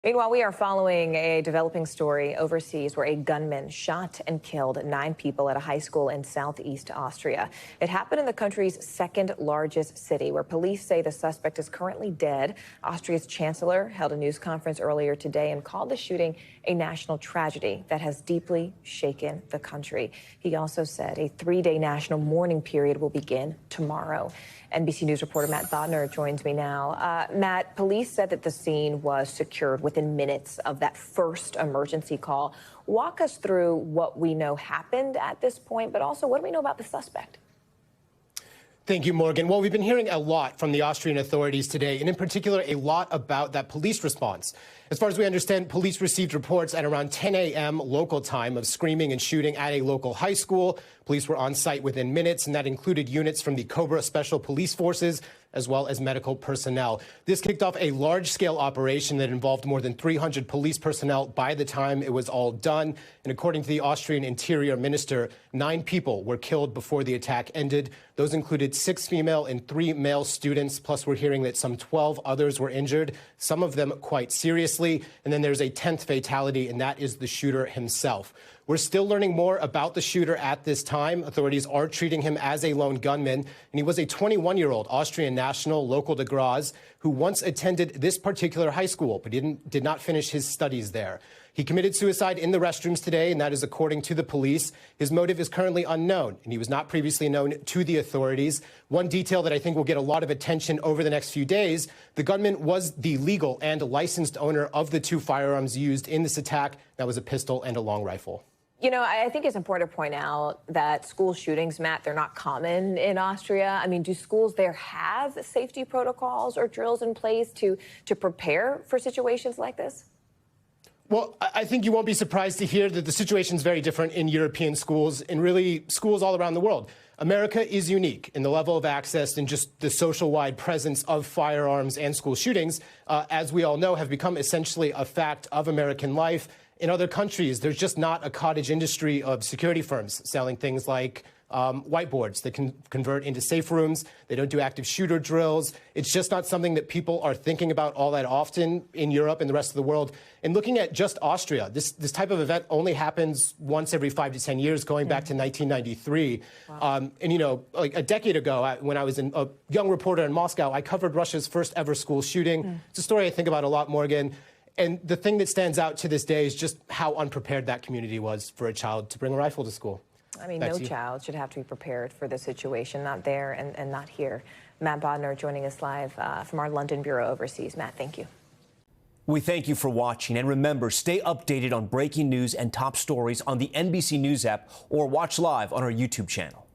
Meanwhile, we are following a developing story overseas where a gunman shot and killed 9 people at a high school in southeast Austria. It happened in the country's second largest city, where police say the suspect is currently dead. Austria's chancellor held a news conference earlier today and called the shooting a national tragedy that has deeply shaken the country. He also said a 3-day national mourning period will begin tomorrow. NBC News reporter Matt Bodner joins me now. Matt, police said that the scene was secured within minutes of that first emergency call. Walk us through what we know happened at this point, but also what do we know about the suspect? Thank you, Morgan. Well, we've been hearing a lot from the Austrian authorities today, and in particular, a lot about that police response. As far as we understand, police received reports at around 10 a.m. local time of screaming and shooting at a local high school. Police were on site within minutes, and that included units from the Cobra Special Police Forces, as well as medical personnel. This kicked off a large-scale operation that involved more than 300 police personnel by the time it was all done. And according to the Austrian Interior Minister, 9 people were killed before the attack ended. Those included 6 female and 3 male students, plus we're hearing that some 12 others were injured, some of them quite seriously. And then there's a 10th fatality, and that is the shooter himself. We're still learning more about the shooter at this time. Authorities are treating him as a lone gunman, and he was a 21-year-old Austrian national local to Graz who once attended this particular high school, but did not finish his studies there. He committed suicide in the restrooms today, and that is according to the police. His motive is currently unknown, and he was not previously known to the authorities. One detail that I think will get a lot of attention over the next few days, the gunman was the legal and licensed owner of the 2 firearms used in this attack. That was a pistol and a long rifle. You know, I think it's important to point out that school shootings, Matt, they're not common in Austria. I mean, do schools there have safety protocols or drills in place to prepare for situations like this? Well, I think you won't be surprised to hear that the situation is very different in European schools and really schools all around the world. America is unique in the level of access and just the social-wide presence of firearms, and school shootings, as we all know, have become essentially a fact of American life. In other countries, there's just not a cottage industry of security firms selling things like whiteboards that can convert into safe rooms. They don't do active shooter drills. It's just not something that people are thinking about all that often in Europe and the rest of the world. And looking at just Austria, this type of event only happens once every 5 to 10 years, going back to 1993. Wow. And, you know, like a decade ago, when I was a young reporter in Moscow, I covered Russia's first ever school shooting. It's a story I think about a lot, Morgan. And the thing that stands out to this day is just how unprepared that community was for a child to bring a rifle to school. I mean, no child should have to be prepared for this situation, not there and not here. Matt Bodner joining us live from our London bureau overseas. Matt, thank you. We thank you for watching. And remember, stay updated on breaking news and top stories on the NBC News app or watch live on our YouTube channel.